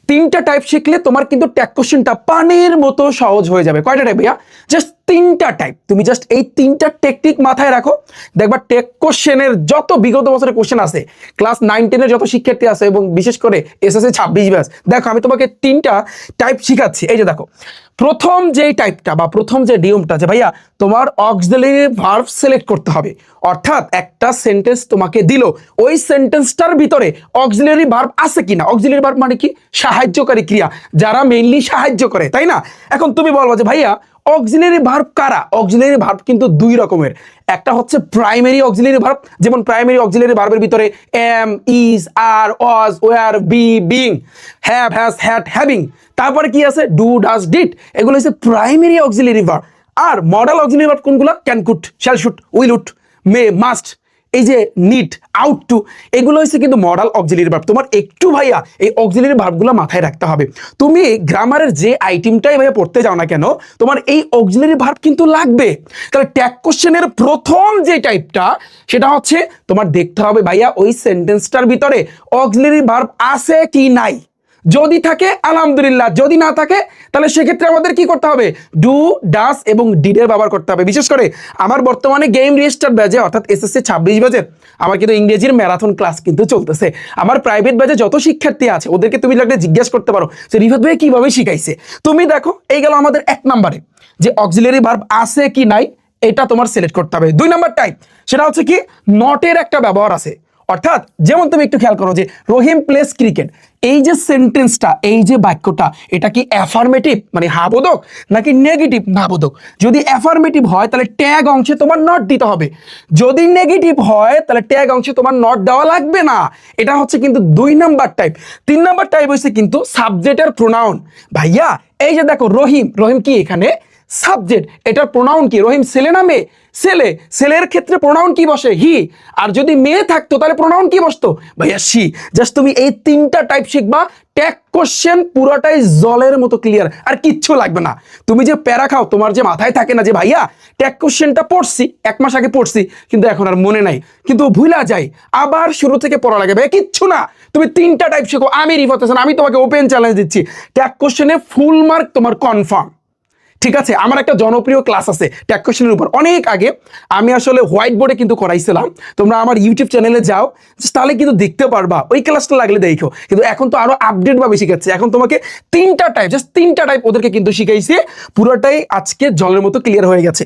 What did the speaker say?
তিনটা টাইপ শিখলে তোমার কিন্তু ট্যাগ কোশ্চেনটা পানির মতো সহজ হয়ে যাবে। কয়টা টাইপ ভাইয়া? জাস্ট তিনটা টাইপ। তুমি জাস্ট এই তিনটা টেকনিক মাথায় রাখো, দেখবা ট্যাগ কোশ্চেনের যত বিগত বছরের কোশ্চেন আছে, ক্লাস 9-10 যত শিক্ষার্থী আছে এবং বিশেষ করে এসএসসি 26 ব্যাচ, দেখো আমি তোমাকে তিনটা টাইপ শিখাচ্ছি। এই যে দেখো, প্রথম যে টাইপটা বা প্রথম যে নিয়মটা, যে ভাইয়া তোমার অক্সিলারি ভার্ব সিলেক্ট করতে হবে। অর্থাৎ একটা সেন্টেন্স তোমাকে দিল, ওই সেন্টেন্সটার ভিতরে অক্সিলারি ভার্ব আছে কিনা। অক্সিলারি ভার্ব মানে কি? সাহায্যকারী ক্রিয়া, যারা মেইনলি সাহায্য করে, তাই না? এখন তুমি বলবো যে ভাইয়া অক্সিলারি ভার্ব কারা? অক্সিলারি ভার্ব কিন্তু দুই রকমের। একটা হচ্ছে প্রাইমারি অক্সিলারি ভার্ব, যেমন প্রাইমারি অক্সিলারি ভার্বের ভিতরে am, is, are, was, were, be, being, have, has, had, having. তারপরে কি আছে? Do, does, did. এগুলো হচ্ছে প্রাইমারি অক্সিলারি ভার্ব। আর মডেল অক্সিলারি ভার্ব কোনগুলো? Can, could, shall, should, will, would, may, must, এই যে নিড, আউট টু, এগুলো হচ্ছে কিন্তু মডাল অক্সিলারি ভার্ব। তোমার একটু ভাইয়া এই অক্সিলারি ভার্বগুলো মাথায় রাখতে হবে। তুমি গ্রামারের যে আইটেমটাই ভাইয়া পড়তে যাও না কেন, তোমার এই অক্সিলারি ভার্ব কিন্তু লাগবে। তাহলে ট্যাগ কোশ্চেনের প্রথম যে টাইপটা, সেটা হচ্ছে তোমার দেখতে হবে ভাইয়া ওই সেন্টেন্সটার ভিতরে অক্সিলারি ভার্ব আছে কি নাই। যদি থাকে আলহামদুলিল্লাহ, যদি না থাকে তাহলে সেক্ষেত্রে আমাদের কি করতে হবে? ডু, ডাস এবং ডিডের ব্যবহার করতে হবে। বিশেষ করে আমার বর্তমানে গেম রেজিস্টার ব্যাচে, অর্থাৎ এসএসসি 26 ব্যাচের আমার কিন্তু ইংরেজির ম্যারাথন ক্লাস কিন্তু চলতেছে। আমার প্রাইভেট ব্যাচে যত শিক্ষার্থী আছে ওদেরকে তুমি লাগলে জিজ্ঞেস করতে পারো যে রিফাত ভাই কিভাবে শিখাইছে। তুমি দেখো, এই গেল আমাদের 1 নম্বরে যে অক্সিলারি ভার্ব আছে কি নাই, এটা তোমার সিলেক্ট করতে হবে। 2 নম্বর টাইপ, সেটা হচ্ছে কি নটের একটা ব্যবহার আছে। অর্থাৎ যেমন তুমি একটু খেয়াল করো যে রহিম প্লেস ক্রিকেট, এই যে সেন্টেন্সটা, এই যে বাক্যটা, এটা কি অ্যাফার্মেটিভ মানে হাবোধক নাকি নেগেটিভ নাবোধক? যদি অ্যাফার্মেটিভ হয় তাহলে ট্যাগ অংশে তোমার নট দিতে হবে। যদি নেগেটিভ হয় তাহলে ট্যাগ অংশে তোমার নট দেওয়া লাগবে না। এটা হচ্ছে কিন্তু 2 নাম্বার টাইপ। 3 নাম্বার টাইপ হচ্ছে কিন্তু সাবজেক্টের প্রোনাউন। ভাইয়া এই যে দেখো রহিম, রহিম কি এখানে সাবজেক্ট, এটার প্রোনাউন কি? রহিম ছেলে না মেয়ে? ছেলে। ছেলের ক্ষেত্রে প্রোনাউন কি বসে? হি। আর যদি মেয়ে থাকতো তাহলে প্রোনাউন কি বসতো? ভাইয়া সি। জাস্ট তুমি এই তিনটা টাইপ শিখবা, ট্যাগ কোশ্চেন পুরোটাই জলের মতো ক্লিয়ার, আর কিচ্ছু লাগবে না। তুমি যে প্যারা খাও, তোমার যে মাথায় থাকে না যে ভাইয়া ট্যাগ কোশ্চেনটা পড়ছি 1 মাস আগে পড়ছি কিন্তু এখন আর মনে নাই, কিন্তু ভুলা যায়, আবার শুরু থেকে পড়া লাগে। ভাইয়া কিচ্ছু না, তুমি তিনটা টাইপ শেখো। আমি রিফাত হাসান, আমি তোমাকে ওপেন চ্যালেঞ্জ দিচ্ছি, ট্যাগ কোশ্চেনে ফুল মার্ক তোমার কনফার্ম। ঠিক আছে? আমার একটা জনপ্রিয় ক্লাস আছে ট্যাগ কোশ্চেনের উপর, অনেক আগে আমি আসলে হোয়াইট বোর্ডে কিন্তু করাইছিলাম। তোমরা আমার ইউটিউব চ্যানেলে যাও, তাহলে কিন্তু দেখতে পারবা, ওই ক্লাসটা লাগলে দেখো। কিন্তু এখন তো আরো আপডেট ভাবে শিখাচ্ছে। এখন তোমাকে তিনটা টাইপ, জাস্ট তিনটা টাইপ ওদেরকে কিন্তু শিখাইছে, পুরোটাই আজকে জলের মতো ক্লিয়ার হয়ে গেছে।